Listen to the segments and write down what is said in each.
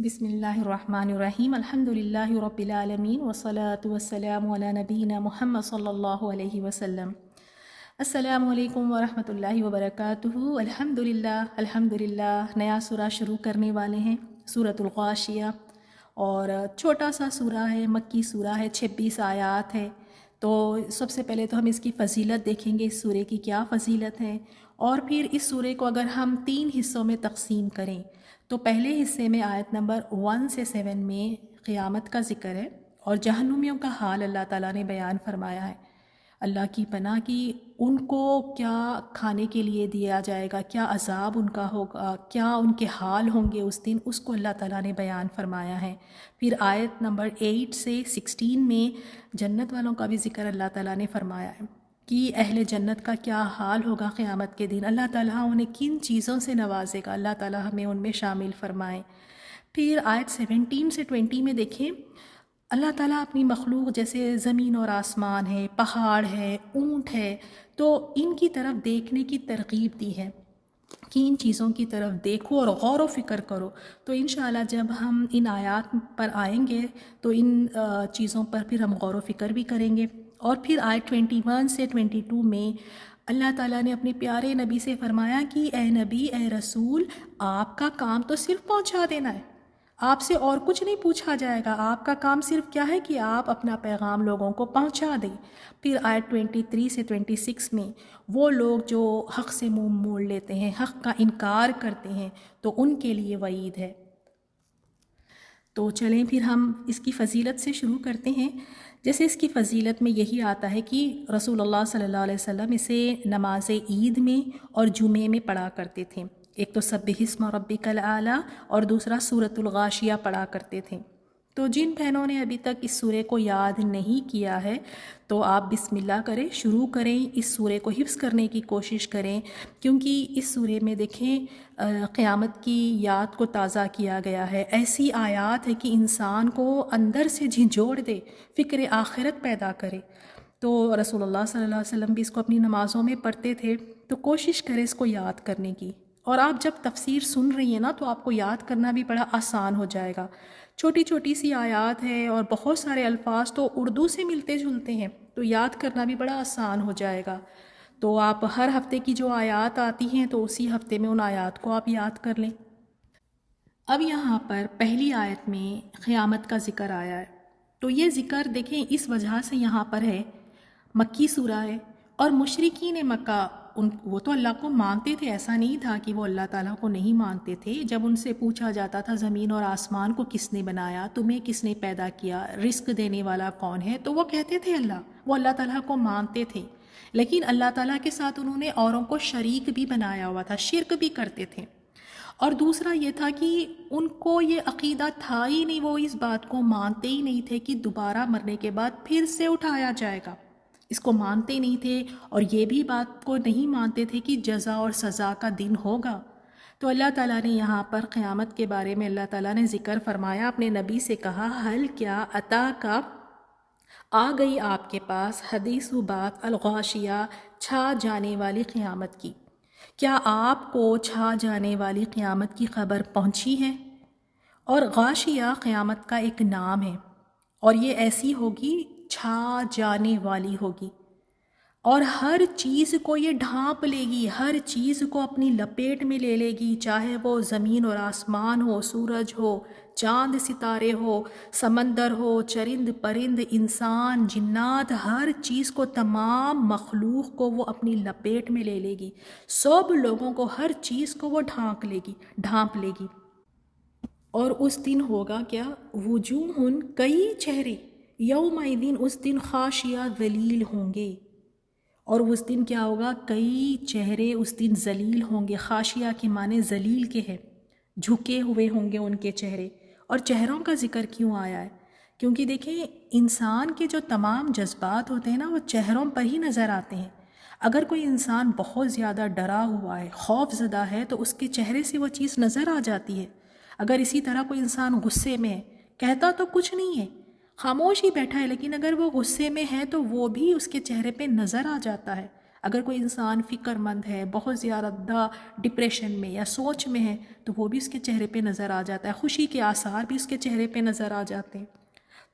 بسم اللہ الرحمن الرحیم الحمد للہ رب العالمین والصلاة والسلام علی نبینا محمد صلی اللہ علیہ وسلم۔ السلام علیکم ورحمۃ اللہ وبرکاتہ۔ الحمد للہ نیا سورہ شروع کرنے والے ہیں، سورۃ الغاشیہ، اور چھوٹا سا سورہ ہے، مکی سورہ ہے، 26 آیات ہے۔ تو سب سے پہلے تو ہم اس کی فضیلت دیکھیں گے، اس سورے کی کیا فضیلت ہے، اور پھر اس سورے کو اگر ہم 3 حصوں میں تقسیم کریں تو پہلے حصے میں آیت نمبر 1 سے 7 میں قیامت کا ذکر ہے اور جہنمیوں کا حال اللہ تعالیٰ نے بیان فرمایا ہے۔ اللہ کی پناہ کی، ان کو کیا کھانے کے لیے دیا جائے گا، کیا عذاب ان کا ہوگا، کیا ان کے حال ہوں گے اس دن، اس کو اللہ تعالیٰ نے بیان فرمایا ہے۔ پھر آیت نمبر 8 سے 16 میں جنت والوں کا بھی ذکر اللہ تعالیٰ نے فرمایا ہے کہ اہل جنت کا کیا حال ہوگا قیامت کے دن، اللہ تعالیٰ انہیں کن چیزوں سے نوازے گا، اللہ تعالیٰ ہمیں ان میں شامل فرمائے۔ پھر آیت 17 سے 20 میں دیکھیں اللہ تعالیٰ اپنی مخلوق جیسے زمین اور آسمان ہے، پہاڑ ہے، اونٹ ہے، تو ان کی طرف دیکھنے کی ترغیب دی ہے کہ ان چیزوں کی طرف دیکھو اور غور و فکر کرو۔ تو انشاءاللہ جب ہم ان آیات پر آئیں گے تو ان چیزوں پر پھر ہم غور و فکر بھی کریں گے۔ اور پھر آیت 21 سے 22 میں اللہ تعالیٰ نے اپنے پیارے نبی سے فرمایا کہ اے نبی، اے رسول، آپ کا کام تو صرف پہنچا دینا ہے، آپ سے اور کچھ نہیں پوچھا جائے گا، آپ کا کام صرف کیا ہے کہ آپ اپنا پیغام لوگوں کو پہنچا دیں۔ پھر آیت 23 سے 26 میں وہ لوگ جو حق سے منہ موڑ لیتے ہیں، حق کا انکار کرتے ہیں، تو ان کے لیے وعید ہے۔ تو چلیں پھر ہم اس کی فضیلت سے شروع کرتے ہیں۔ جیسے اس کی فضیلت میں یہی آتا ہے کہ رسول اللہ صلی اللہ علیہ وسلم اسے نماز عید میں اور جمعے میں پڑھا کرتے تھے۔ ایک تو سبح اسم ربک الاعلی اور دوسرا سورۃ الغاشیہ پڑھا کرتے تھے۔ تو جن بہنوں نے ابھی تک اس سورے کو یاد نہیں کیا ہے تو آپ بسم اللہ کریں، شروع کریں، اس سورے کو حفظ کرنے کی کوشش کریں، کیونکہ اس سورے میں دیکھیں قیامت کی یاد کو تازہ کیا گیا ہے۔ ایسی آیات ہے کہ انسان کو اندر سے جھنجھوڑ دے، فکر آخرت پیدا کرے۔ تو رسول اللہ صلی اللہ علیہ وسلم بھی اس کو اپنی نمازوں میں پڑھتے تھے، تو کوشش کریں اس کو یاد کرنے کی۔ اور آپ جب تفسیر سن رہی ہیں نا تو آپ کو یاد کرنا بھی بڑا آسان ہو جائے گا۔ چھوٹی چھوٹی سی آیات ہے اور بہت سارے الفاظ تو اردو سے ملتے جلتے ہیں، تو یاد کرنا بھی بڑا آسان ہو جائے گا۔ تو آپ ہر ہفتے کی جو آیات آتی ہیں تو اسی ہفتے میں ان آیات کو آپ یاد کر لیں۔ اب یہاں پر پہلی آیت میں قیامت کا ذکر آیا ہے، تو یہ ذکر دیکھیں اس وجہ سے یہاں پر ہے، مکی سورہ ہے، اور مشرکین مکہ وہ تو اللہ کو مانتے تھے، ایسا نہیں تھا کہ وہ اللہ تعالیٰ کو نہیں مانتے تھے۔ جب ان سے پوچھا جاتا تھا زمین اور آسمان کو کس نے بنایا، تمہیں کس نے پیدا کیا، رزق دینے والا کون ہے، تو وہ کہتے تھے اللہ، وہ اللہ تعالیٰ کو مانتے تھے۔ لیکن اللہ تعالیٰ کے ساتھ انہوں نے اوروں کو شریک بھی بنایا ہوا تھا، شرک بھی کرتے تھے۔ اور دوسرا یہ تھا کہ ان کو یہ عقیدہ تھا ہی نہیں، وہ اس بات کو مانتے ہی نہیں تھے کہ دوبارہ مرنے کے بعد پھر سے اٹھایا جائے گا، اس کو مانتے نہیں تھے، اور یہ بھی بات کو نہیں مانتے تھے کہ جزا اور سزا کا دن ہوگا۔ تو اللہ تعالیٰ نے یہاں پر قیامت کے بارے میں اللہ تعالیٰ نے ذکر فرمایا، اپنے نبی سے کہا، حل کیا عطا کا آ گئی آپ کے پاس حدیث و بات الغاشیہ، چھا جانے والی قیامت کی، کیا آپ کو چھا جانے والی قیامت کی خبر پہنچی ہے؟ اور غاشیہ قیامت کا ایک نام ہے، اور یہ ایسی ہوگی چھا جانے والی ہوگی، اور ہر چیز کو یہ ڈھانپ لے گی، ہر چیز کو اپنی لپیٹ میں لے لے گی، چاہے وہ زمین اور آسمان ہو، سورج ہو، چاند ستارے ہو، سمندر ہو، چرند پرند، انسان جنات، ہر چیز کو، تمام مخلوق کو وہ اپنی لپیٹ میں لے لے گی، سب لوگوں کو، ہر چیز کو وہ ڈھانپ لے گی۔ اور اس دن ہوگا کیا، وجوہ، کئی چہرے، یومئذ، اس دن خاشعہ، ذلیل ہوں گے۔ اور اس دن کیا ہوگا، کئی چہرے اس دن ذلیل ہوں گے، خاشعہ کے معنی ذلیل کے ہیں، جھکے ہوئے ہوں گے ان کے چہرے۔ اور چہروں کا ذکر کیوں آیا ہے؟ کیونکہ دیکھیں انسان کے جو تمام جذبات ہوتے ہیں نا، وہ چہروں پر ہی نظر آتے ہیں۔ اگر کوئی انسان بہت زیادہ ڈرا ہوا ہے، خوف زدہ ہے، تو اس کے چہرے سے وہ چیز نظر آ جاتی ہے۔ اگر اسی طرح کوئی انسان غصے میں ہے، کہتا تو کچھ نہیں ہے، خاموش ہی بیٹھا ہے، لیکن اگر وہ غصے میں ہے تو وہ بھی اس کے چہرے پہ نظر آ جاتا ہے۔ اگر کوئی انسان فکر مند ہے، بہت زیادہ ڈپریشن میں یا سوچ میں ہے، تو وہ بھی اس کے چہرے پہ نظر آ جاتا ہے، خوشی کے آثار بھی اس کے چہرے پہ نظر آ جاتے ہیں۔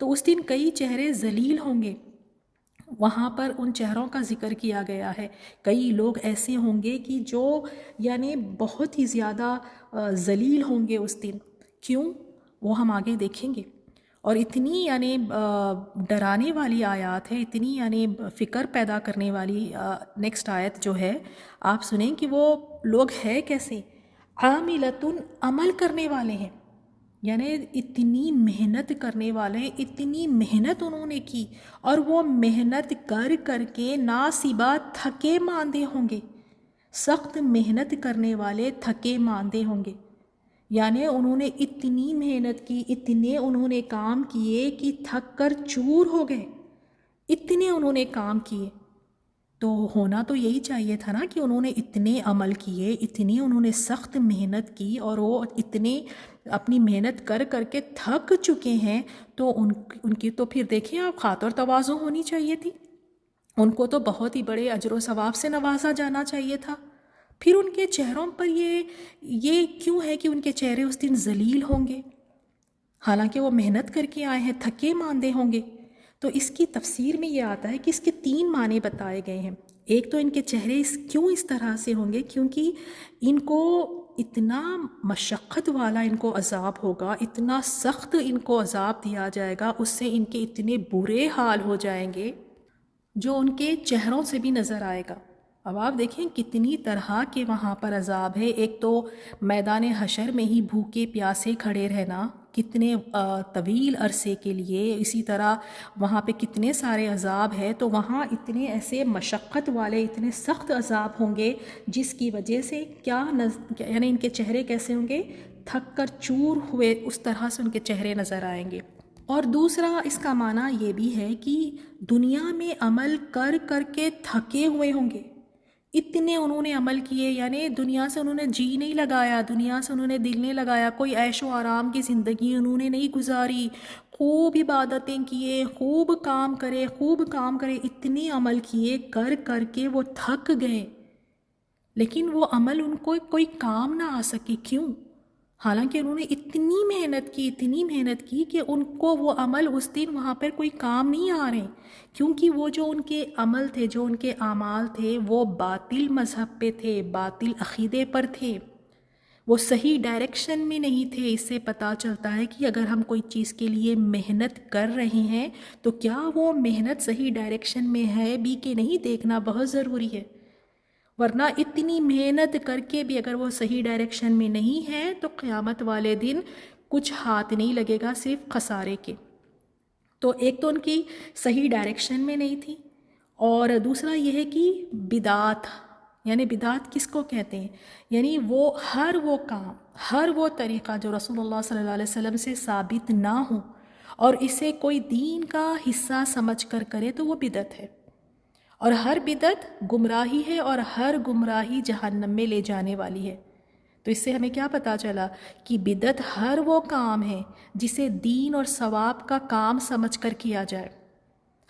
تو اس دن کئی چہرے ذلیل ہوں گے، وہاں پر ان چہروں کا ذکر کیا گیا ہے۔ کئی لوگ ایسے ہوں گے کہ جو یعنی بہت ہی زیادہ ذلیل ہوں گے اس دن۔ کیوں؟ وہ ہم آگے دیکھیں گے۔ اور اتنی یعنی ڈرانے والی آیات ہے، اتنی یعنی فکر پیدا کرنے والی نیکسٹ آیت جو ہے، آپ سنیں کہ وہ لوگ ہے کیسے۔ عاملۃ، عمل کرنے والے ہیں، یعنی اتنی محنت کرنے والے، اتنی محنت انہوں نے کی، اور وہ محنت کر کر کے ناصبہ، تھکے ماندے ہوں گے۔ سخت محنت کرنے والے تھکے ماندے ہوں گے، یعنی انہوں نے اتنی محنت کی، اتنے انہوں نے کام کیے کہ تھک کر چور ہو گئے، اتنے انہوں نے کام کیے۔ تو ہونا تو یہی چاہیے تھا نا کہ انہوں نے اتنے عمل کیے، اتنی انہوں نے سخت محنت کی، اور وہ اتنے اپنی محنت کر کر کے تھک چکے ہیں، تو ان کی تو پھر دیکھیں آپ، خاطر تواضع ہونی چاہیے تھی، ان کو تو بہت ہی بڑے اجر و ثواب سے نوازا جانا چاہیے تھا۔ پھر ان کے چہروں پر یہ کیوں ہے کہ ان کے چہرے اس دن ذلیل ہوں گے، حالانکہ وہ محنت کر کے آئے ہیں، تھکے ماندے ہوں گے؟ تو اس کی تفسیر میں یہ آتا ہے کہ اس کے 3 معنی بتائے گئے ہیں۔ ایک تو ان کے چہرے کیوں اس طرح سے ہوں گے، کیونکہ ان کو اتنا مشقت والا ان کو عذاب ہوگا، اتنا سخت ان کو عذاب دیا جائے گا، اس سے ان کے اتنے برے حال ہو جائیں گے جو ان کے چہروں سے بھی نظر آئے گا۔ اب آپ دیکھیں کتنی طرح کے وہاں پر عذاب ہے۔ ایک تو میدان حشر میں ہی بھوکے پیاسے کھڑے رہنا کتنے طویل عرصے کے لیے، اسی طرح وہاں پہ کتنے سارے عذاب ہے، تو وہاں اتنے ایسے مشقت والے، اتنے سخت عذاب ہوں گے جس کی وجہ سے یعنی ان کے چہرے کیسے ہوں گے، تھک کر چور ہوئے، اس طرح سے ان کے چہرے نظر آئیں گے۔ اور دوسرا اس کا معنی یہ بھی ہے کہ دنیا میں عمل کر کر کے تھکے ہوئے ہوں گے، اتنے انہوں نے عمل کیے، یعنی دنیا سے انہوں نے جی نہیں لگایا، دنیا سے انہوں نے دل نہیں لگایا، کوئی عیش و آرام کی زندگی انہوں نے نہیں گزاری، خوب عبادتیں کیے، خوب کام کرے، اتنے عمل کیے، کر کر کے وہ تھک گئے، لیکن وہ عمل ان کو کوئی کام نہ آ سکے۔ کیوں؟ حالانکہ انہوں نے اتنی محنت کی کہ ان کو وہ عمل اس دن وہاں پر کوئی کام نہیں آ رہے، کیونکہ وہ جو ان کے عمل تھے، جو ان کے اعمال تھے، وہ باطل مذہب پہ تھے، باطل عقیدے پر تھے، وہ صحیح ڈائریکشن میں نہیں تھے۔ اس سے پتہ چلتا ہے کہ اگر ہم کوئی چیز کے لیے محنت کر رہے ہیں تو کیا وہ محنت صحیح ڈائریکشن میں ہے بھی کہ نہیں، دیکھنا بہت ضروری ہے، ورنہ اتنی محنت کر کے بھی اگر وہ صحیح ڈائریکشن میں نہیں ہے تو قیامت والے دن کچھ ہاتھ نہیں لگے گا، صرف خسارے کے۔ تو ایک تو ان کی صحیح ڈائریکشن میں نہیں تھی، اور دوسرا یہ ہے کہ بدعات، یعنی بدعات کس کو کہتے ہیں، یعنی وہ ہر وہ کام، ہر وہ طریقہ جو رسول اللہ صلی اللہ علیہ وسلم سے ثابت نہ ہو اور اسے کوئی دین کا حصہ سمجھ کر کرے تو وہ بدعت ہے، اور ہر بدعت گمراہی ہے، اور ہر گمراہی جہنم میں لے جانے والی ہے۔ تو اس سے ہمیں کیا پتہ چلا کہ بدعت ہر وہ کام ہے جسے دین اور ثواب کا کام سمجھ کر کیا جائے،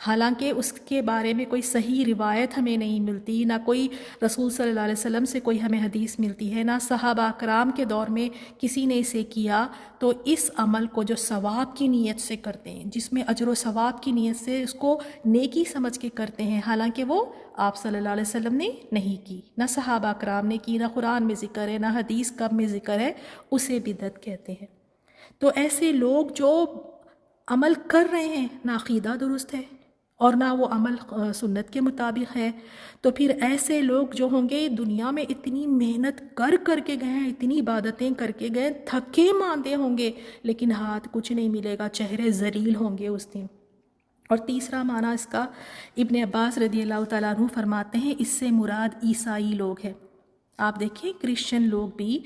حالانکہ اس کے بارے میں کوئی صحیح روایت ہمیں نہیں ملتی، نہ کوئی رسول صلی اللہ علیہ وسلم سے کوئی ہمیں حدیث ملتی ہے، نہ صحابہ کرام کے دور میں کسی نے اسے کیا۔ تو اس عمل کو جو ثواب کی نیت سے کرتے ہیں، جس میں اجر و ثواب کی نیت سے اس کو نیکی سمجھ کے کرتے ہیں، حالانکہ وہ آپ صلی اللہ علیہ وسلم نے نہیں کی، نہ صحابہ کرام نے کی، نہ قرآن میں ذکر ہے، نہ حدیث کب میں ذکر ہے، اسے بدعت کہتے ہیں۔ تو ایسے لوگ جو عمل کر رہے ہیں، نہ عقیدہ درست ہے اور نہ وہ عمل سنت کے مطابق ہے، تو پھر ایسے لوگ جو ہوں گے دنیا میں اتنی محنت کر کے گئے ہیں، اتنی عبادتیں کر کے گئے، تھکے ماندے ہوں گے، لیکن ہاتھ کچھ نہیں ملے گا، چہرے ذلیل ہوں گے اس دن۔ اور تیسرا معنی اس کا ابن عباس رضی اللہ تعالیٰ عنہ فرماتے ہیں، اس سے مراد عیسائی لوگ ہیں۔ آپ دیکھیں کرسچن لوگ بھی،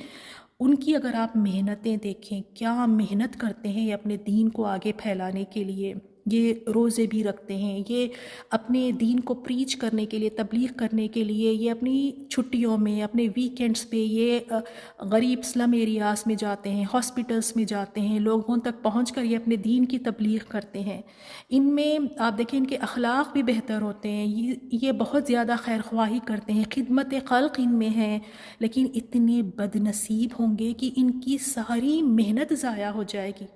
ان کی اگر آپ محنتیں دیکھیں، کیا محنت کرتے ہیں یہ اپنے دین کو آگے پھیلانے کے لیے، یہ روزے بھی رکھتے ہیں، یہ اپنے دین کو پریچ کرنے کے لیے، تبلیغ کرنے کے لیے، یہ اپنی چھٹیوں میں، اپنے ویکینڈز پہ یہ غریب سلم ایریاز میں جاتے ہیں، ہاسپٹلس میں جاتے ہیں، لوگوں تک پہنچ کر یہ اپنے دین کی تبلیغ کرتے ہیں۔ ان میں آپ دیکھیں ان کے اخلاق بھی بہتر ہوتے ہیں، یہ بہت زیادہ خیر خواہی کرتے ہیں، خدمت خلق ان میں ہے، لیکن اتنے بد نصیب ہوں گے کہ ان کی ساری محنت ضائع ہو جائے گی۔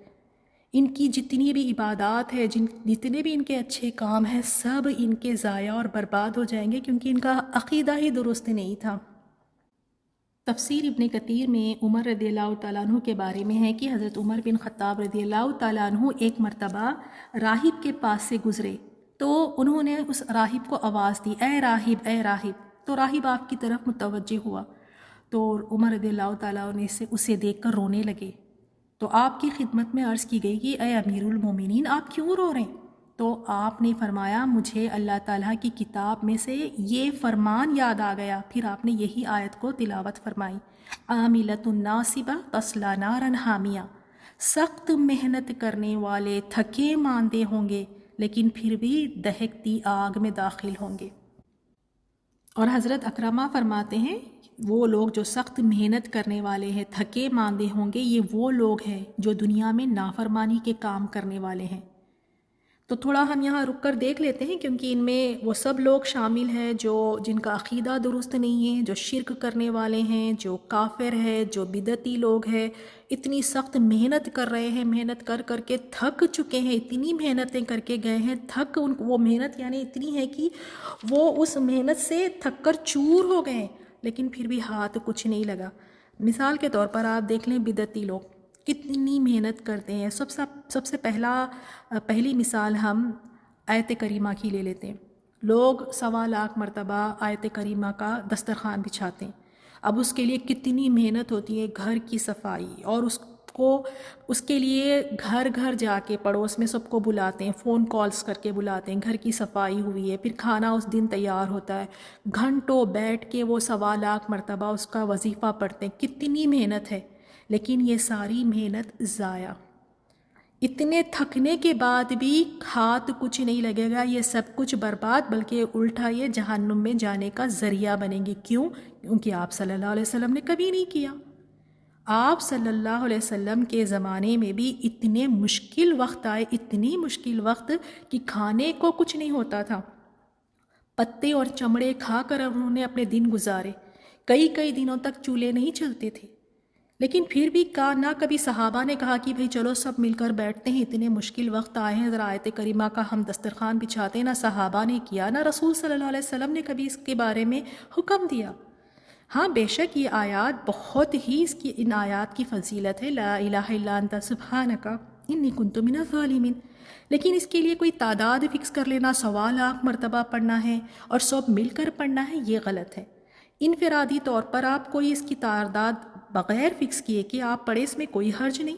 ان کی جتنی بھی عبادات ہے، جتنے بھی ان کے اچھے کام ہیں، سب ان کے ضائع اور برباد ہو جائیں گے، کیونکہ ان کا عقیدہ ہی درست نہیں تھا۔ تفسیر ابن کثیر میں عمر رضی اللہ تعالیٰ عنہ کے بارے میں ہے کہ حضرت عمر بن خطاب رضی اللہ تعالیٰ عنہ ایک مرتبہ راہب کے پاس سے گزرے، تو انہوں نے اس راہب کو آواز دی، اے راہب اے راہب، تو راہب آپ کی طرف متوجہ ہوا، تو عمر رضی اللہ تعالیٰ عنہ اسے دیکھ کر رونے لگے۔ تو آپ کی خدمت میں عرض کی گئی کہ اے امیر المومنین، آپ کیوں رو رہے ہیں؟ تو آپ نے فرمایا مجھے اللہ تعالیٰ کی کتاب میں سے یہ فرمان یاد آ گیا۔ پھر آپ نے یہی آیت کو تلاوت فرمائی، عاملۃ ناصبہ تصلی نارا حامیہ، سخت محنت کرنے والے تھکے ماندے ہوں گے لیکن پھر بھی دہکتی آگ میں داخل ہوں گے۔ اور حضرت اکرمہ فرماتے ہیں وہ لوگ جو سخت محنت کرنے والے ہیں، تھکے ماندے ہوں گے، یہ وہ لوگ ہیں جو دنیا میں نافرمانی کے کام کرنے والے ہیں۔ تو تھوڑا ہم یہاں رک کر دیکھ لیتے ہیں، کیونکہ ان میں وہ سب لوگ شامل ہیں جن کا عقیدہ درست نہیں ہے، جو شرک کرنے والے ہیں، جو کافر ہے، جو بدعتی لوگ ہیں، اتنی سخت محنت کر رہے ہیں، محنت کر کر کے تھک چکے ہیں، اتنی محنتیں کر کے گئے ہیں، وہ محنت یعنی اتنی ہے کہ وہ اس محنت سے تھک کر چور ہو گئے، لیکن پھر بھی ہاتھ کچھ نہیں لگا۔ مثال کے طور پر آپ دیکھ لیں بدعتی لوگ کتنی محنت کرتے ہیں۔ سب سے پہلی مثال ہم آیت کریمہ کی لے لیتے ہیں۔ لوگ 1.25 مرتبہ آیت کریمہ کا دسترخوان بچھاتے ہیں، اب اس کے لیے کتنی محنت ہوتی ہے، گھر کی صفائی، اور اس کے لیے گھر گھر جا کے پڑوس میں سب کو بلاتے ہیں، فون کالز کر کے بلاتے ہیں، گھر کی صفائی ہوئی ہے، پھر کھانا اس دن تیار ہوتا ہے، گھنٹوں بیٹھ کے وہ 1.25 مرتبہ اس کا وظیفہ پڑھتے ہیں، کتنی محنت ہے، لیکن یہ ساری محنت ضائع۔ اتنے تھکنے کے بعد بھی ہاتھ کچھ نہیں لگے گا، یہ سب کچھ برباد، بلکہ الٹا یہ جہنم میں جانے کا ذریعہ بنیں گے۔ کیوں؟ کیونکہ آپ صلی اللہ علیہ وسلم نے کبھی نہیں کیا۔ آپ صلی اللہ علیہ وسلم کے زمانے میں بھی اتنے مشکل وقت آئے، اتنی مشکل وقت کہ کھانے کو کچھ نہیں ہوتا تھا، پتے اور چمڑے کھا کر انہوں نے اپنے دن گزارے، کئی دنوں تک چولہے نہیں چلتے تھے، لیکن پھر بھی نہ کبھی صحابہ نے کہا کہ بھئی چلو سب مل کر بیٹھتے ہیں، اتنے مشکل وقت آئے ہیں، ذرا آیت کریمہ کا ہم دسترخوان بچھاتے ہیں۔ نہ صحابہ نے کیا، نہ رسول صلی اللہ علیہ وسلم نے کبھی اس کے بارے میں حکم دیا۔ ہاں بے شک یہ آیات بہت ہی ان آیات کی فضیلت ہے، لا الہ الا انت سبحانک انی کنت من الظالمین، لیکن اس کے لیے کوئی تعداد فکس کر لینا، 1.25 مرتبہ پڑھنا ہے اور سب مل کر پڑھنا ہے، یہ غلط ہے۔ انفرادی طور پر آپ کوئی اس کی تعداد بغیر فکس کیے کہ آپ پڑھیں، اس میں کوئی حرج نہیں۔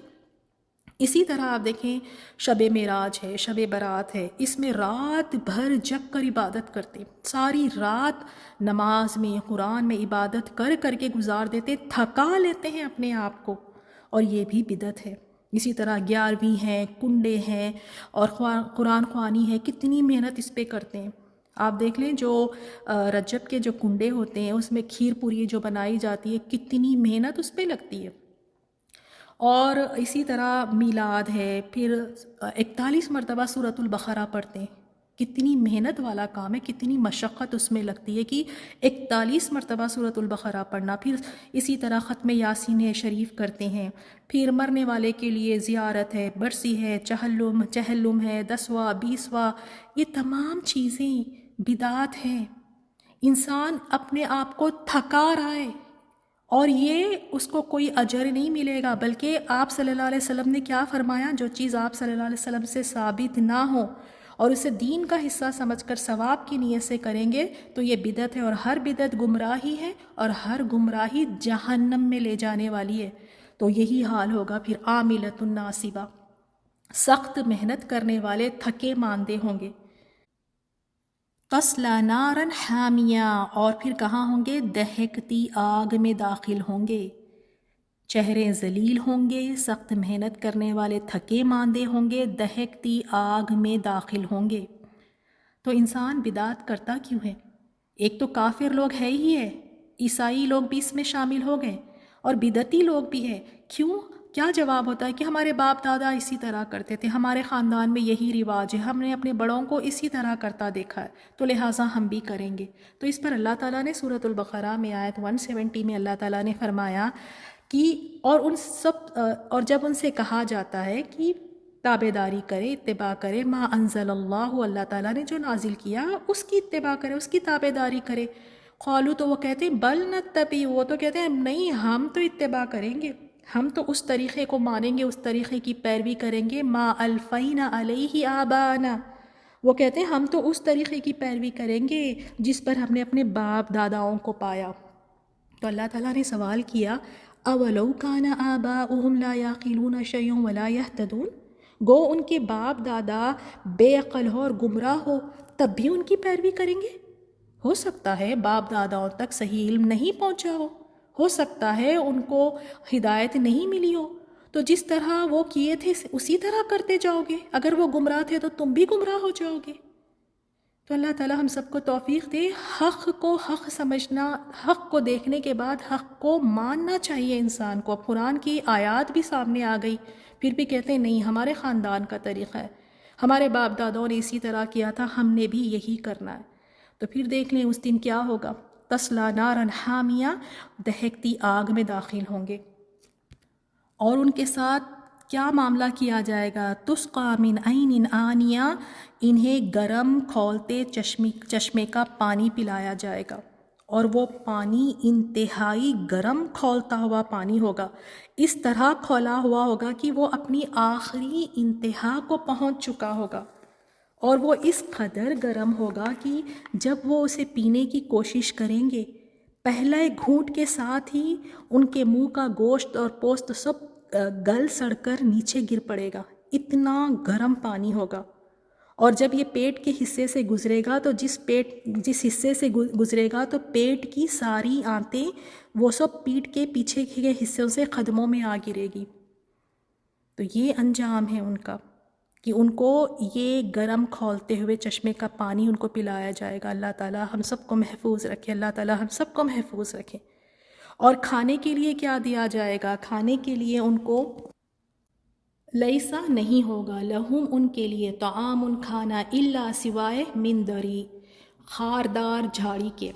اسی طرح آپ دیکھیں شب معراج ہے، شب برات ہے، اس میں رات بھر جگ کر عبادت کرتے، ساری رات نماز میں، قرآن میں عبادت کر کر کے گزار دیتے، تھکا لیتے ہیں اپنے آپ کو، اور یہ بھی بدعت ہے۔ اسی طرح 11ویں ہے، کنڈے ہیں، اور قرآن خوانی ہے، کتنی محنت اس پہ کرتے ہیں۔ آپ دیکھ لیں جو رجب کے جو کنڈے ہوتے ہیں اس میں کھیر پوری جو بنائی جاتی ہے، کتنی محنت اس پہ لگتی ہے۔ اور اسی طرح میلاد ہے، پھر 41 مرتبہ سورۃ البقرہ پڑھتے ہیں، کتنی محنت والا کام ہے، کتنی مشقت اس میں لگتی ہے کہ 41 مرتبہ سورۃ البقرہ پڑھنا۔ پھر اسی طرح ختم یاسین شریف کرتے ہیں، پھر مرنے والے کے لیے زیارت ہے، برسی ہے، چہلم ہے، 10واں 20واں، یہ تمام چیزیں بدعات ہیں۔ انسان اپنے آپ کو تھکا رہا ہے اور یہ اس کو کوئی اجر نہیں ملے گا، بلکہ آپ صلی اللہ علیہ وسلم نے کیا فرمایا، جو چیز آپ صلی اللہ علیہ وسلم سے ثابت نہ ہو اور اسے دین کا حصہ سمجھ کر ثواب کی نیت سے کریں گے تو یہ بدعت ہے، اور ہر بدعت گمراہی ہے، اور ہر گمراہی جہنم میں لے جانے والی ہے۔ تو یہی حال ہوگا پھر عاملۃ ناصبہ، سخت محنت کرنے والے تھکے ماندے ہوں گے، تصلی نارا حامیہ، اور پھر کہاں ہوں گے، دہکتی آگ میں داخل ہوں گے۔ چہرے ذلیل ہوں گے، سخت محنت کرنے والے تھکے ماندے ہوں گے، دہکتی آگ میں داخل ہوں گے۔ تو انسان بدعت کرتا کیوں ہے؟ ایک تو کافر لوگ ہے ہی ہے، عیسائی لوگ بھی اس میں شامل ہو گئے اور بدعتی لوگ بھی ہے۔ کیوں؟ کیا جواب ہوتا ہے کہ ہمارے باپ دادا اسی طرح کرتے تھے، ہمارے خاندان میں یہی رواج ہے، ہم نے اپنے بڑوں کو اسی طرح کرتا دیکھا ہے، تو لہٰذا ہم بھی کریں گے۔ تو اس پر اللہ تعالیٰ نے سورۃ البقرہ میں آیت 170 میں اللہ تعالیٰ نے فرمایا کہ اور جب ان سے کہا جاتا ہے کہ تابع داری کرے، اتباع کرے، ما انزل اللہ تعالیٰ نے جو نازل کیا اس کی اتباع کرے، اس کی تابع داری کرے۔ قالو تو وہ کہتے ہیں بل نتبع، وہ تو کہتے ہیں نہیں ہم تو اتباع کریں گے، ہم تو اس طریقے کو مانیں گے، اس طریقے کی پیروی کریں گے، ما الفینا علیہ آبانا، وہ کہتے ہیں ہم تو اس طریقے کی پیروی کریں گے جس پر ہم نے اپنے باپ داداؤں کو پایا۔ تو اللہ تعالیٰ نے سوال کیا اولو کان آباؤہم لا یعقلون شیئا ولا یہتدون، گو ان کے باپ دادا بے عقل ہو اور گمراہ ہو تب بھی ان کی پیروی کریں گے؟ ہو سکتا ہے باپ داداؤں تک صحیح علم نہیں پہنچا ہو سکتا ہے ان کو ہدایت نہیں ملی ہو، تو جس طرح وہ کیے تھے اسی طرح کرتے جاؤ گے، اگر وہ گمراہ تھے تو تم بھی گمراہ ہو جاؤ گے۔ تو اللہ تعالیٰ ہم سب کو توفیق دے، حق کو حق سمجھنا، حق کو دیکھنے کے بعد حق کو ماننا چاہیے انسان کو۔ اب قرآن کی آیات بھی سامنے آ گئی، پھر بھی کہتے ہیں نہیں ہمارے خاندان کا طریقہ ہے، ہمارے باپ دادوں نے اسی طرح کیا تھا، ہم نے بھی یہی کرنا ہے۔ تو پھر دیکھ لیں اس دن کیا ہوگا، تسلا نارن حامیہ، دہکتی آگ میں داخل ہوں گے، اور ان کے ساتھ کیا معاملہ کیا جائے گا، تسقا من عین آنیہ، انہیں گرم کھولتے چشمے کا پانی پلایا جائے گا، اور وہ پانی انتہائی گرم کھولتا ہوا پانی ہوگا، اس طرح کھولا ہوا ہوگا کہ وہ اپنی آخری انتہا کو پہنچ چکا ہوگا، اور وہ اس قدر گرم ہوگا کہ جب وہ اسے پینے کی کوشش کریں گے پہلے گھونٹ کے ساتھ ہی ان کے منہ کا گوشت اور پوست سب گل سڑ کر نیچے گر پڑے گا، اتنا گرم پانی ہوگا۔ اور جب یہ پیٹ کے حصے سے گزرے گا تو جس حصے سے گزرے گا تو پیٹ کی ساری آنتیں وہ سب پیٹ کے پیچھے کے حصوں سے قدموں میں آ گرے گی۔ تو یہ انجام ہے ان کا کہ ان کو یہ گرم کھولتے ہوئے چشمے کا پانی ان کو پلایا جائے گا۔ اللہ تعالیٰ ہم سب کو محفوظ رکھے، اللہ تعالیٰ ہم سب کو محفوظ رکھے۔ اور کھانے کے لیے کیا دیا جائے گا؟ کھانے کے لیے ان کو لیسا نہیں ہوگا، لہم ان کے لیے، طعام ان کھانا، الا سوائے من دری، خاردار جھاڑی کے،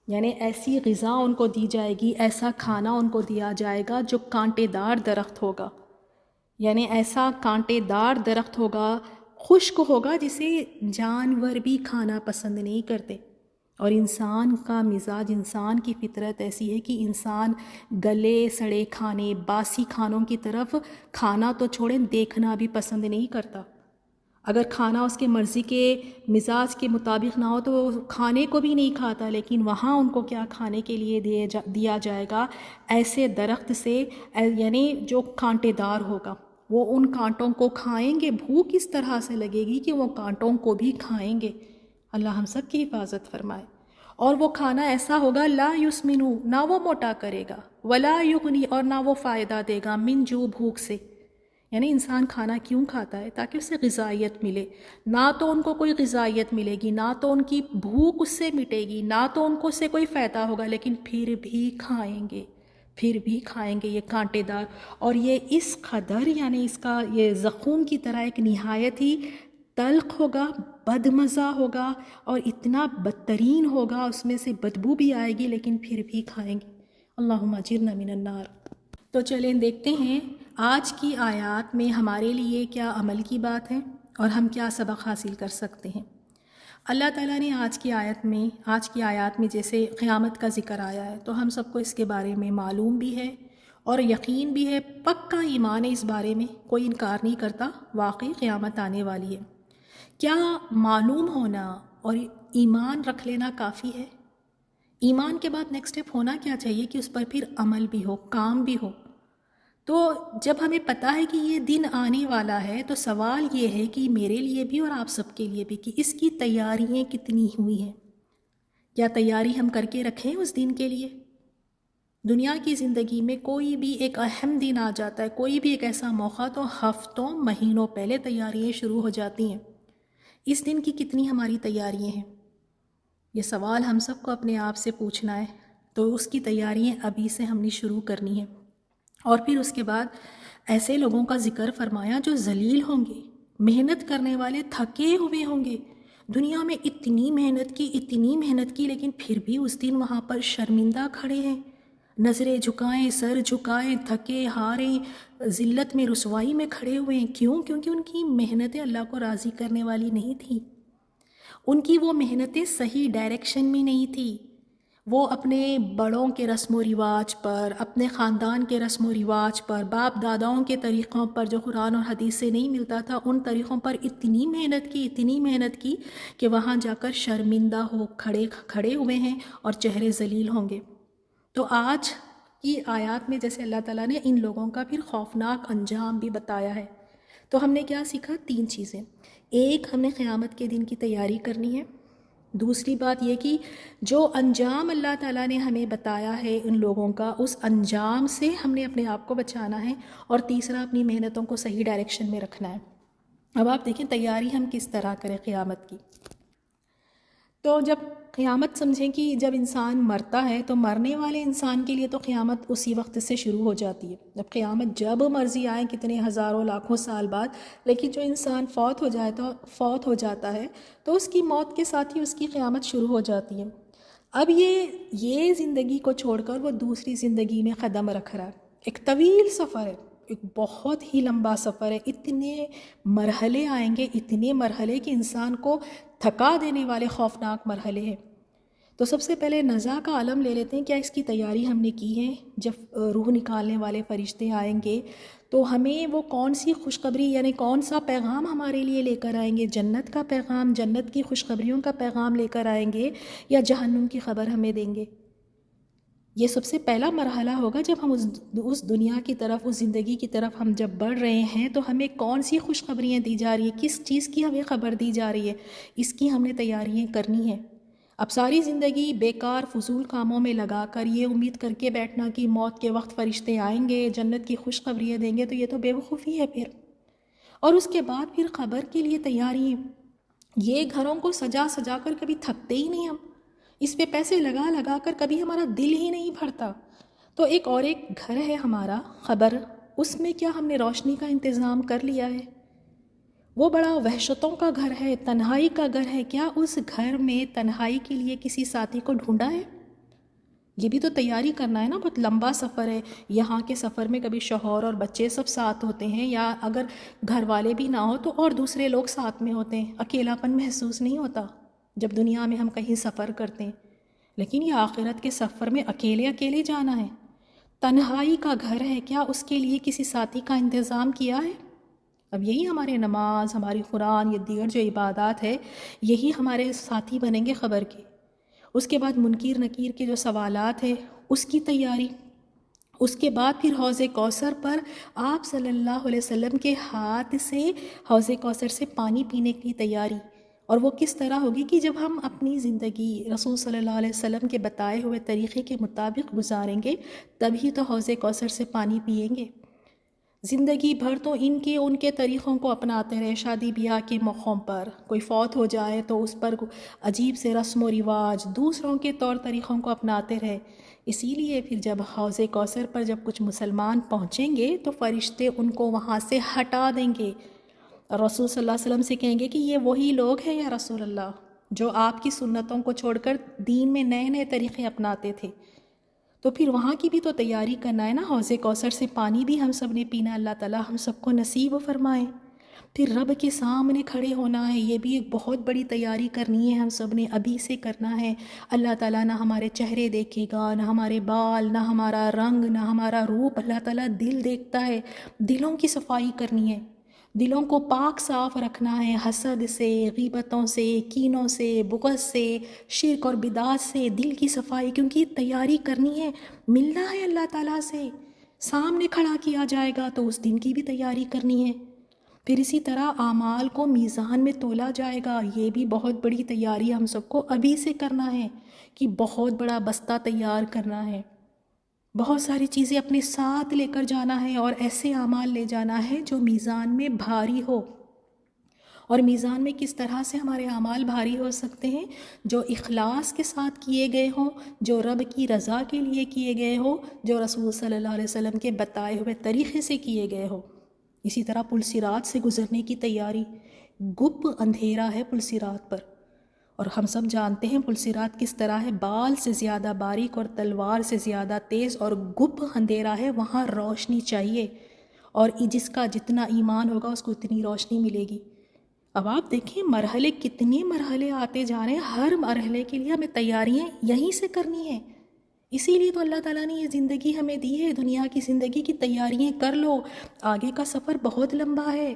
یعنی ایسی غذا ان کو دی جائے گی، ایسا کھانا ان کو دیا جائے گا جو کانٹے دار درخت ہوگا، یعنی ایسا کانٹے دار درخت ہوگا، خشک ہوگا، جسے جانور بھی کھانا پسند نہیں کرتے۔ اور انسان کا مزاج، انسان کی فطرت ایسی ہے کہ انسان گلے سڑے کھانے، باسی کھانوں کی طرف کھانا تو چھوڑیں دیکھنا بھی پسند نہیں کرتا۔ اگر کھانا اس کے مرضی کے مزاج کے مطابق نہ ہو تو وہ کھانے کو بھی نہیں کھاتا، لیکن وہاں ان کو کیا کھانے کے لیے دیا جائے گا؟ ایسے درخت سے، یعنی جو کانٹے دار ہوگا، وہ ان کانٹوں کو کھائیں گے، بھوک اس طرح سے لگے گی کہ وہ کانٹوں کو بھی کھائیں گے۔ اللہ ہم سب کی حفاظت فرمائے۔ اور وہ کھانا ایسا ہوگا لا یسمنو، نہ وہ موٹا کرے گا، ولا یغنی، اور نہ وہ فائدہ دے گا، من جو، بھوک سے۔ یعنی انسان کھانا کیوں کھاتا ہے؟ تاکہ اسے غذائیت ملے۔ نہ تو ان کو کوئی غذائیت ملے گی، نہ تو ان کی بھوک اس سے مٹے گی، نہ تو ان کو اس سے کوئی فائدہ ہوگا، لیکن پھر بھی کھائیں گے یہ کانٹے دار۔ اور یہ اس قدر، یعنی اس کا یہ زخم کی طرح ایک نہایت ہی تلخ ہوگا، بد مزہ ہوگا، اور اتنا بدترین ہوگا، اس میں سے بدبو بھی آئے گی، لیکن پھر بھی کھائیں گے۔ اللہم اجرنا من النار۔ تو چلیں دیکھتے ہیں آج کی آیات میں ہمارے لیے کیا عمل کی بات ہے اور ہم کیا سبق حاصل کر سکتے ہیں۔ اللہ تعالیٰ نے آج کی آیات میں جیسے قیامت کا ذکر آیا ہے، تو ہم سب کو اس کے بارے میں معلوم بھی ہے اور یقین بھی ہے، پکا ایمان ہے اس بارے میں، کوئی انکار نہیں کرتا، واقعی قیامت آنے والی ہے۔ کیا معلوم ہونا اور ایمان رکھ لینا کافی ہے؟ ایمان کے بعد نیکسٹ اسٹیپ ہونا کیا چاہیے کہ اس پر پھر عمل بھی ہو، کام بھی ہو۔ تو جب ہمیں پتہ ہے کہ یہ دن آنے والا ہے، تو سوال یہ ہے کہ میرے لیے بھی اور آپ سب کے لیے بھی کہ اس کی تیاریاں کتنی ہوئی ہیں؟ کیا تیاری ہم کر کے رکھیں اس دن کے لیے؟ دنیا کی زندگی میں کوئی بھی ایک اہم دن آ جاتا ہے، کوئی بھی ایک ایسا موقع، تو ہفتوں مہینوں پہلے تیاریاں شروع ہو جاتی ہیں۔ اس دن کی کتنی ہماری تیاریاں ہیں، یہ سوال ہم سب کو اپنے آپ سے پوچھنا ہے۔ تو اس کی تیاریاں ابھی سے ہم نے شروع کرنی ہیں۔ اور پھر اس کے بعد ایسے لوگوں کا ذکر فرمایا جو ذلیل ہوں گے، محنت کرنے والے تھکے ہوئے ہوں گے، دنیا میں اتنی محنت کی لیکن پھر بھی اس دن وہاں پر شرمندہ کھڑے ہیں، نظریں جھکائیں، سر جھکائیں، تھکے ہارے، ذلت میں، رسوائی میں کھڑے ہوئے ہیں۔ کیوں؟ کیونکہ ان کی محنتیں اللہ کو راضی کرنے والی نہیں تھیں، ان کی وہ محنتیں صحیح ڈائریکشن میں نہیں تھی، وہ اپنے بڑوں کے رسم و رواج پر، اپنے خاندان کے رسم و رواج پر، باپ داداؤں کے طریقوں پر جو قرآن اور حدیث سے نہیں ملتا تھا، ان طریقوں پر اتنی محنت کی کہ وہاں جا کر شرمندہ ہو کھڑے ہوئے ہیں اور چہرے ذلیل ہوں گے۔ تو آج کی آیات میں جیسے اللہ تعالیٰ نے ان لوگوں کا پھر خوفناک انجام بھی بتایا ہے۔ تو ہم نے کیا سیکھا؟ 3 چیزیں۔ ایک، ہم نے قیامت کے دن کی تیاری کرنی ہے۔ دوسری بات یہ کہ جو انجام اللہ تعالیٰ نے ہمیں بتایا ہے ان لوگوں کا، اس انجام سے ہم نے اپنے آپ کو بچانا ہے۔ اور تیسرا، اپنی محنتوں کو صحیح ڈائریکشن میں رکھنا ہے۔ اب آپ دیکھیں تیاری ہم کس طرح کریں قیامت کی۔ تو جب قیامت سمجھیں کہ جب انسان مرتا ہے تو مرنے والے انسان کے لیے تو قیامت اسی وقت سے شروع ہو جاتی ہے۔ جب قیامت جب مرضی آئے، کتنے ہزاروں لاکھوں سال بعد، لیکن جو انسان فوت ہو جاتا ہے تو اس کی موت کے ساتھ ہی اس کی قیامت شروع ہو جاتی ہے۔ اب یہ زندگی کو چھوڑ کر وہ دوسری زندگی میں قدم رکھ رہا ہے۔ ایک طویل سفر ہے، ایک بہت ہی لمبا سفر ہے، اتنے مرحلے آئیں گے، اتنے مرحلے کہ انسان کو تھکا دینے والے خوفناک مرحلے ہیں۔ تو سب سے پہلے نزا کا عالم لے لیتے ہیں، کیا اس کی تیاری ہم نے کی ہے؟ جب روح نکالنے والے فرشتے آئیں گے تو ہمیں وہ کون سی خوشخبری، یعنی کون سا پیغام ہمارے لیے لے کر آئیں گے؟ جنت کا پیغام، جنت کی خوشخبریوں کا پیغام لے کر آئیں گے یا جہنم کی خبر ہمیں دیں گے؟ یہ سب سے پہلا مرحلہ ہوگا جب ہم اس دنیا کی طرف، اس زندگی کی طرف ہم جب بڑھ رہے ہیں تو ہمیں کون سی خوشخبریاں دی جا رہی ہیں، کس چیز کی ہمیں خبر دی جا رہی ہے، اس کی ہم نے تیاریاں کرنی ہیں۔ اب ساری زندگی بیکار فضول کاموں میں لگا کر یہ امید کر کے بیٹھنا کہ موت کے وقت فرشتے آئیں گے، جنت کی خوشخبریاں دیں گے، تو یہ تو بے وقوفی ہے پھر۔ اور اس کے بعد پھر قبر کے لیے تیاری، یہ گھروں کو سجا سجا کر کبھی تھکتے ہی نہیں ہم، اس پہ پیسے لگا لگا کر کبھی ہمارا دل ہی نہیں بھرتا۔ تو ایک گھر ہے ہمارا قبر، اس میں کیا ہم نے روشنی کا انتظام کر لیا ہے؟ وہ بڑا وحشتوں کا گھر ہے، تنہائی کا گھر ہے، کیا اس گھر میں تنہائی کے لیے کسی ساتھی کو ڈھونڈا ہے؟ یہ بھی تو تیاری کرنا ہے نا، بہت لمبا سفر ہے۔ یہاں کے سفر میں کبھی شوہر اور بچے سب ساتھ ہوتے ہیں، یا اگر گھر والے بھی نہ ہو تو اور دوسرے لوگ ساتھ میں ہوتے ہیں، اکیلاپن محسوس نہیں ہوتا جب دنیا میں ہم کہیں سفر کرتے ہیں۔ لیکن یہ آخرت کے سفر میں اکیلے جانا ہے، تنہائی کا گھر ہے، کیا اس کے لیے کسی ساتھی کا انتظام کیا ہے؟ اب یہی ہمارے نماز، ہماری قرآن، یہ دیگر جو عبادات ہے، یہی ہمارے ساتھی بنیں گے قبر کے۔ اس کے بعد منکر نکیر کے جو سوالات ہیں اس کی تیاری، اس کے بعد پھر حوض کوثر پر آپ صلی اللہ علیہ وسلم کے ہاتھ سے حوض کوثر سے پانی پینے کی تیاری۔ اور وہ کس طرح ہوگی کہ جب ہم اپنی زندگی رسول صلی اللہ علیہ وسلم کے بتائے ہوئے طریقے کے مطابق گزاریں گے، تبھی تو حوض کوثر سے پانی پئیں گے۔ زندگی بھر تو ان کے طریقوں کو اپناتے رہے، شادی بیاہ کے موقعوں پر کوئی فوت ہو جائے تو اس پر عجیب سے رسم و رواج، دوسروں کے طور طریقوں کو اپناتے رہے۔ اسی لیے پھر جب حوض کوثر پر جب کچھ مسلمان پہنچیں گے تو فرشتے ان کو وہاں سے ہٹا دیں گے، اور رسول صلی اللہ علیہ وسلم سے کہیں گے کہ یہ وہی لوگ ہیں یا رسول اللہ جو آپ کی سنتوں کو چھوڑ کر دین میں نئے طریقے اپناتے تھے۔ تو پھر وہاں کی بھی تو تیاری کرنا ہے نا، حوض کوثر سے پانی بھی ہم سب نے پینا، اللہ تعالیٰ ہم سب کو نصیب فرمائے۔ پھر رب کے سامنے کھڑے ہونا ہے، یہ بھی ایک بہت بڑی تیاری کرنی ہے، ہم سب نے ابھی سے کرنا ہے۔ اللہ تعالیٰ نہ ہمارے چہرے دیکھے گا، نہ ہمارے بال، نہ ہمارا رنگ، نہ ہمارا روپ، اللہ تعالیٰ دل دیکھتا ہے۔ دلوں کی صفائی کرنی ہے، دلوں کو پاک صاف رکھنا ہے، حسد سے، غیبتوں سے، کینوں سے، بغض سے، شرک اور بدعات سے دل کی صفائی، کیونکہ تیاری کرنی ہے، ملنا ہے اللہ تعالیٰ سے، سامنے کھڑا کیا جائے گا تو اس دن کی بھی تیاری کرنی ہے۔ پھر اسی طرح اعمال کو میزان میں تولا جائے گا، یہ بھی بہت بڑی تیاری ہم سب کو ابھی سے کرنا ہے کہ بہت بڑا بستہ تیار کرنا ہے، بہت ساری چیزیں اپنے ساتھ لے کر جانا ہے اور ایسے اعمال لے جانا ہے جو میزان میں بھاری ہو. اور میزان میں کس طرح سے ہمارے اعمال بھاری ہو سکتے ہیں؟ جو اخلاص کے ساتھ کیے گئے ہوں، جو رب کی رضا کے لیے کیے گئے ہوں، جو رسول صلی اللہ علیہ وسلم کے بتائے ہوئے طریقے سے کیے گئے ہوں. اسی طرح پل صراط سے گزرنے کی تیاری. گپ اندھیرا ہے پل صراط پر، اور ہم سب جانتے ہیں پل صراط کس طرح ہے، بال سے زیادہ باریک اور تلوار سے زیادہ تیز، اور گپ اندھیرا ہے. وہاں روشنی چاہیے، اور جس کا جتنا ایمان ہوگا اس کو اتنی روشنی ملے گی. اب آپ دیکھیں مرحلے، کتنے مرحلے آتے جا رہے ہیں. ہر مرحلے کے لیے ہمیں تیاریاں یہیں سے کرنی ہیں. اسی لیے تو اللہ تعالیٰ نے یہ زندگی ہمیں دی ہے. دنیا کی زندگی کی تیاریاں کر لو. آگے کا سفر بہت لمبا ہے،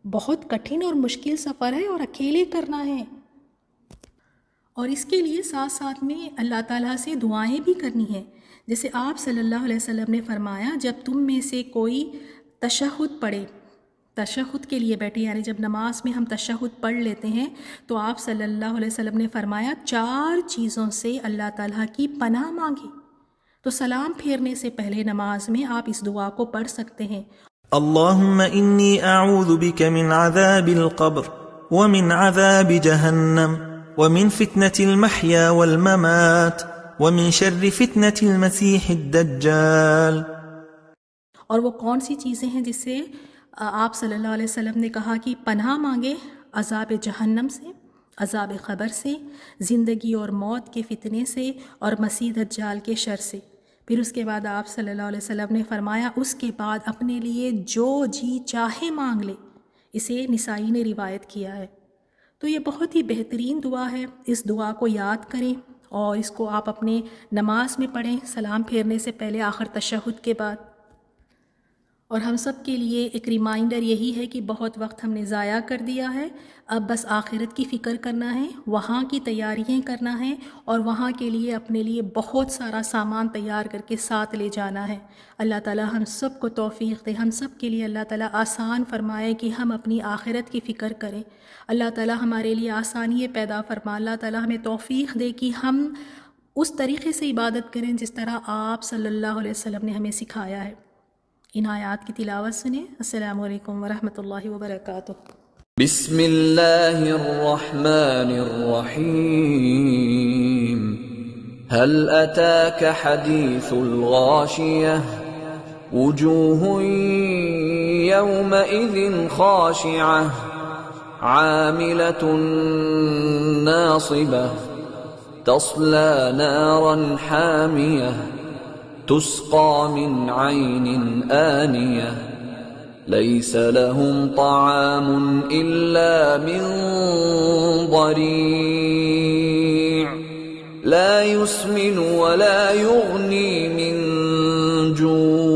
بہت کٹھن اور مشکل سفر ہے، اور اکیلے کرنا ہے. اور اس کے لیے ساتھ ساتھ میں اللہ تعالیٰ سے دعائیں بھی کرنی ہیں. جیسے آپ صلی اللہ علیہ وسلم نے فرمایا، جب تم میں سے کوئی تشہد پڑھے، تشہد کے لیے بیٹھے، یعنی جب نماز میں ہم تشہد پڑھ لیتے ہیں، تو آپ صلی اللہ علیہ وسلم نے فرمایا 4 چیزوں سے اللہ تعالیٰ کی پناہ مانگے. تو سلام پھیرنے سے پہلے نماز میں آپ اس دعا کو پڑھ سکتے ہیں. اللهم إني أعوذ بك من عذاب القبر ومن عذاب جهنم ومن فتنة المحيا والممات ومن شر فتنة المسيح الدجال. اور وہ کون سی چیزیں ہیں جس سے آپ صلی اللہ علیہ وسلم نے کہا کہ پناہ مانگے؟ عذاب جہنم سے، عذاب قبر سے، زندگی اور موت کے فتنے سے، اور مسیح دجال کے شر سے. پھر اس کے بعد آپ صلی اللہ علیہ وسلم نے فرمایا اس کے بعد اپنے لیے جو جی چاہے مانگ لے. اسے نسائی نے روایت کیا ہے. تو یہ بہت ہی بہترین دعا ہے. اس دعا کو یاد کریں اور اس کو آپ اپنے نماز میں پڑھیں، سلام پھیرنے سے پہلے، آخر تشہد کے بعد. اور ہم سب کے لیے ایک ریمائنڈر یہی ہے کہ بہت وقت ہم نے ضائع کر دیا ہے. اب بس آخرت کی فکر کرنا ہے، وہاں کی تیاریاں کرنا ہے، اور وہاں کے لیے اپنے لیے بہت سارا سامان تیار کر کے ساتھ لے جانا ہے. اللہ تعالیٰ ہم سب کو توفیق دے، ہم سب کے لیے اللہ تعالیٰ آسان فرمائے کہ ہم اپنی آخرت کی فکر کریں. اللہ تعالیٰ ہمارے لیے آسانی پیدا فرما. اللہ تعالیٰ ہمیں توفیق دے کہ ہم اس طریقے سے عبادت کریں جس طرح آپ صلی اللہ علیہ وسلم نے ہمیں سکھایا ہے. ان آیات کی تلاوت سنیں. السلام علیکم ورحمۃ اللہ وبرکاتہ. بسم اللہ الرحمن الرحیم. هل اتاك حدیث الغاشیہ وجوہ یومئذ خاشعہ عاملة ناصبہ تصلی نارا حامیہ تسقى من عين آنية ليس لهم طعام إلا من ضريع لا يسمن ولا يغني من جوع.